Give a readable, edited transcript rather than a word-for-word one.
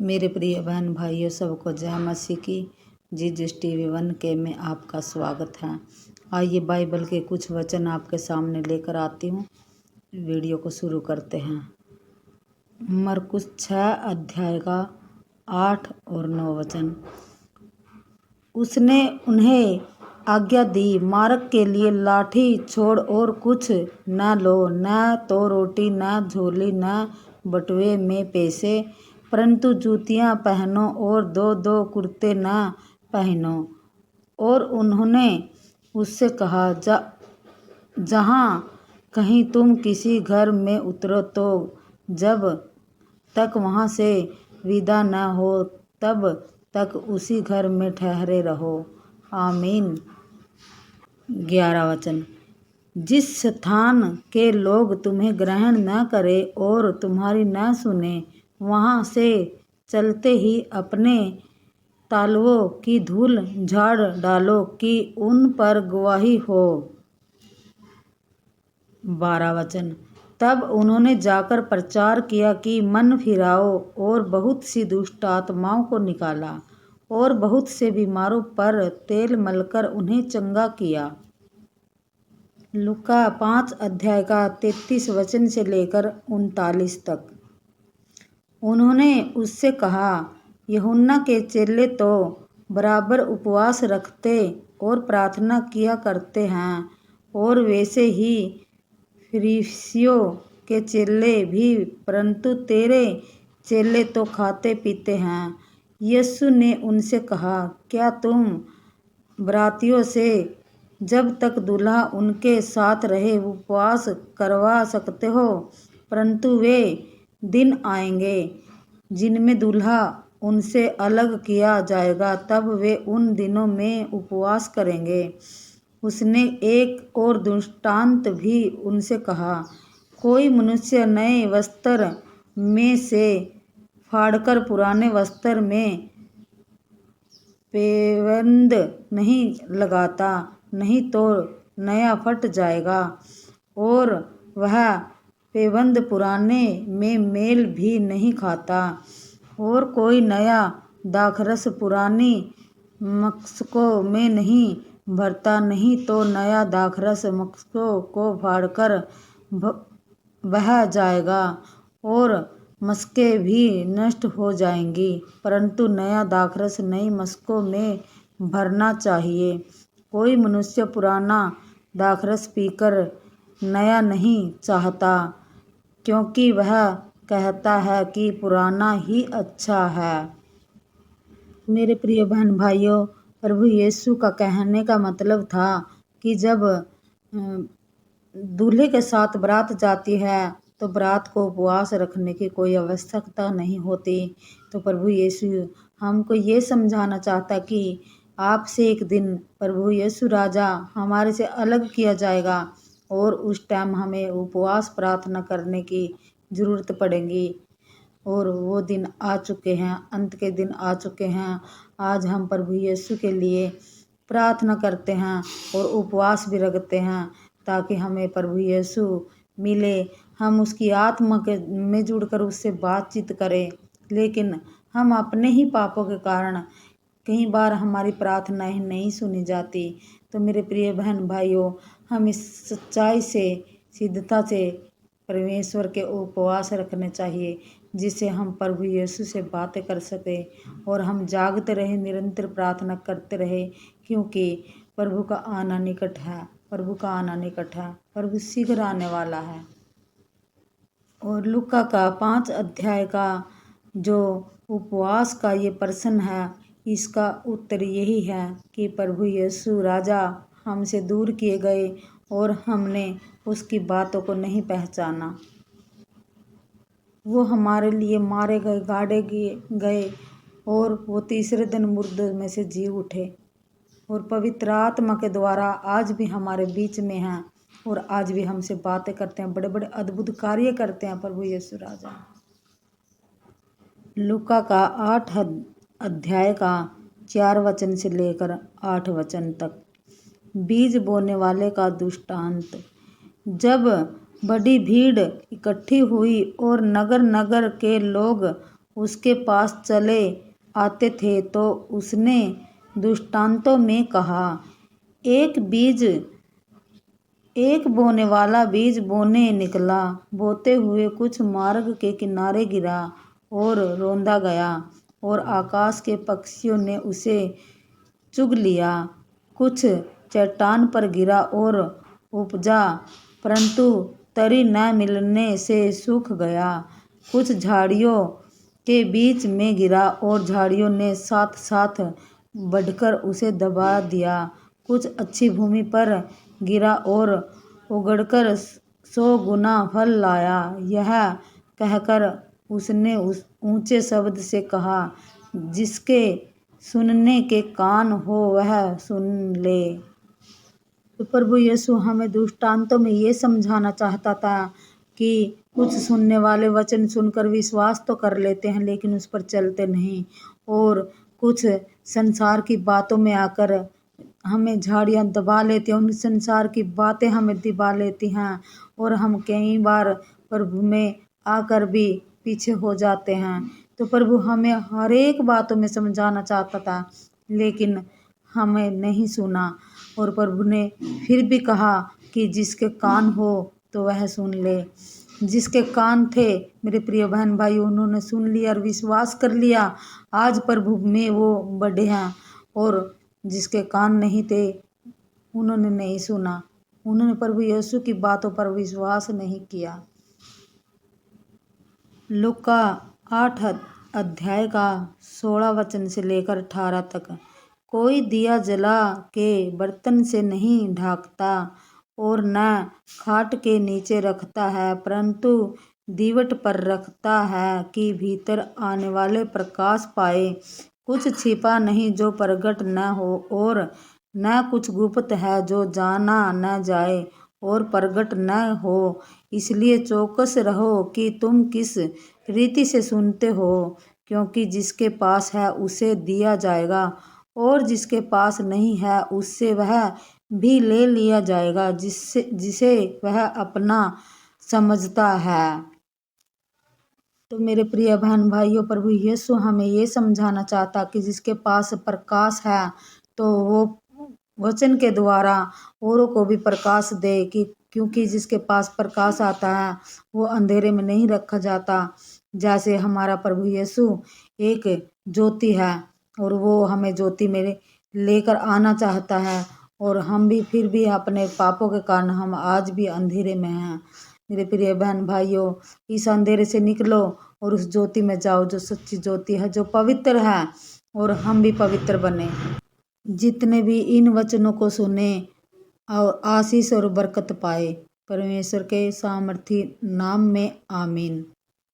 मेरे प्रिय बहन भाइयों, सबको जय मसीह की। जीजस टीवी 1 के में आपका स्वागत है। आइए बाइबल के कुछ वचन आपके सामने लेकर आती हूँ। वीडियो को शुरू करते हैं। मरकुस 6 अध्याय का 8 और 9 वचन। उसने उन्हें आज्ञा दी, मार्ग के लिए लाठी छोड़ और कुछ न लो, न तो रोटी, न झोली, न बटुए में पैसे, परंतु जूतियाँ पहनो और 2-2 कुर्ते न पहनो। और उन्होंने उससे कहा, जहाँ कहीं तुम किसी घर में उतरो तो जब तक वहाँ से विदा न हो तब तक उसी घर में ठहरे रहो। आमीन। 11 वचन। जिस स्थान के लोग तुम्हें ग्रहण न करें और तुम्हारी न सुने, वहाँ से चलते ही अपने तालुओं की धूल झाड़ डालो कि उन पर गवाही हो। 12 वचन। तब उन्होंने जाकर प्रचार किया कि मन फिराओ, और बहुत सी दुष्ट आत्माओं को निकाला और बहुत से बीमारों पर तेल मलकर उन्हें चंगा किया। लूका 5 अध्याय का 33 वचन से लेकर 39 तक। उन्होंने उससे कहा, यूहन्ना के चेले तो बराबर उपवास रखते और प्रार्थना किया करते हैं, और वैसे ही फरीसियों के चेले भी, परंतु तेरे चेले तो खाते पीते हैं। यीशु ने उनसे कहा, क्या तुम बरातियों से जब तक दूल्हा उनके साथ रहे उपवास करवा सकते हो? परंतु वे दिन आएंगे जिनमें दूल्हा उनसे अलग किया जाएगा, तब वे उन दिनों में उपवास करेंगे। उसने एक और दृष्टांत भी उनसे कहा, कोई मनुष्य नए वस्त्र में से फाड़कर पुराने वस्त्र में पैबंद नहीं लगाता, नहीं तो नया फट जाएगा और वह पैबंद पुराने में मेल भी नहीं खाता। और कोई नया दाखरस पुरानी मशकों में नहीं भरता, नहीं तो नया दाखरस मशकों को फाड़कर बह जाएगा और मशकें भी नष्ट हो जाएंगी, परंतु नया दाखरस नई मशकों में भरना चाहिए। कोई मनुष्य पुराना दाखरस पीकर नया नहीं चाहता, क्योंकि वह कहता है कि पुराना ही अच्छा है। मेरे प्रिय बहन भाइयों, प्रभु यीशु का कहने का मतलब था कि जब दूल्हे के साथ बारात जाती है तो बारात को उपवास रखने की कोई आवश्यकता नहीं होती। तो प्रभु यीशु हमको ये समझाना चाहता कि आपसे एक दिन प्रभु यीशु राजा हमारे से अलग किया जाएगा, और उस टाइम हमें उपवास प्रार्थना करने की ज़रूरत पड़ेगी। और वो दिन आ चुके हैं, अंत के दिन आ चुके हैं। आज हम प्रभु यीशु के लिए प्रार्थना करते हैं और उपवास भी रखते हैं, ताकि हमें प्रभु यीशु मिले, हम उसकी आत्मा के में जुड़कर उससे बातचीत करें। लेकिन हम अपने ही पापों के कारण कई बार हमारी प्रार्थनाएं नहीं सुनी जाती। तो मेरे प्रिय बहन भाइयों, हम इस सच्चाई से, सिद्धता से परमेश्वर के उपवास रखने चाहिए, जिससे हम प्रभु यीशु से बातें कर सकें और हम जागते रहे, निरंतर प्रार्थना करते रहे, क्योंकि प्रभु का आना निकट है। प्रभु का आना निकट है, प्रभु शीघ्र आने वाला है। और लूका का 5 अध्याय का जो उपवास का ये प्रश्न है, इसका उत्तर यही है कि प्रभु यीशु राजा हमसे दूर किए गए और हमने उसकी बातों को नहीं पहचाना। वो हमारे लिए मारे गए, गाड़े गए, और वो तीसरे दिन मुर्दों में से जी उठे, और पवित्र आत्मा के द्वारा आज भी हमारे बीच में हैं, और आज भी हमसे बातें करते हैं, बड़े बड़े अद्भुत कार्य करते हैं प्रभु यीशु राजा। लूका का 8 अध्याय का 4 वचन से लेकर 8 वचन तक। बीज बोने वाले का दृष्टांत। जब बड़ी भीड़ इकट्ठी हुई और नगर नगर के लोग उसके पास चले आते थे तो उसने दृष्टांतों में कहा, एक बोने वाला बीज बोने निकला, बोते हुए कुछ मार्ग के किनारे गिरा और रौंदा गया और आकाश के पक्षियों ने उसे चुग लिया। कुछ चट्टान पर गिरा और उपजा, परंतु तरी न मिलने से सूख गया। कुछ झाड़ियों के बीच में गिरा और झाड़ियों ने साथ साथ बढ़कर उसे दबा दिया। कुछ अच्छी भूमि पर गिरा और उगड़कर 100 गुना फल लाया। यह कहकर उसने ऊंचे शब्द से कहा, जिसके सुनने के कान हो वह सुन ले। तो प्रभु यीशु हमें दृष्टांतों में ये समझाना चाहता था कि कुछ सुनने वाले वचन सुनकर विश्वास तो कर लेते हैं लेकिन उस पर चलते नहीं, और कुछ संसार की बातों में आकर हमें झाड़ियाँ दबा लेती हैं, उन संसार की बातें हमें दबा लेती हैं और हम कई बार प्रभु में आकर भी पीछे हो जाते हैं। तो प्रभु हमें हर एक बातों में समझाना चाहता था लेकिन हमें नहीं सुना, और प्रभु ने फिर भी कहा कि जिसके कान हो तो वह सुन ले। जिसके कान थे मेरे प्रिय बहन भाई, उन्होंने सुन लिया और विश्वास कर लिया, आज प्रभु में वो बड़े हैं। और जिसके कान नहीं थे उन्होंने नहीं सुना, उन्होंने प्रभु यीशु की बातों पर विश्वास नहीं किया। लूका 8 अध्याय का 16 वचन से लेकर 18 तक। कोई दिया जला के बर्तन से नहीं ढाकता और न खाट के नीचे रखता है, परंतु दीवट पर रखता है कि भीतर आने वाले प्रकाश पाए। कुछ छिपा नहीं जो प्रगट न हो और न कुछ गुप्त है जो जाना न जाए और प्रगट न हो। इसलिए चौकस रहो कि तुम किस रीति से सुनते हो, क्योंकि जिसके पास है उसे दिया जाएगा और जिसके पास नहीं है उससे वह भी ले लिया जाएगा जिसे वह अपना समझता है। तो मेरे प्रिय बहन भाइयों, प्रभु यीशु हमें ये समझाना चाहता कि जिसके पास प्रकाश है तो वो वचन के द्वारा औरों को भी प्रकाश दे, कि क्योंकि जिसके पास प्रकाश आता है वो अंधेरे में नहीं रखा जाता। जैसे हमारा प्रभु यीशु एक ज्योति है और वो हमें ज्योति में लेकर आना चाहता है, और हम भी फिर भी अपने पापों के कारण हम आज भी अंधेरे में हैं। मेरे प्रिय बहन भाइयों, इस अंधेरे से निकलो और उस ज्योति में जाओ जो सच्ची ज्योति है, जो पवित्र है, और हम भी पवित्र बने। जितने भी इन वचनों को सुने और आशीष और बरकत पाए, परमेश्वर के सामर्थी नाम में आमीन।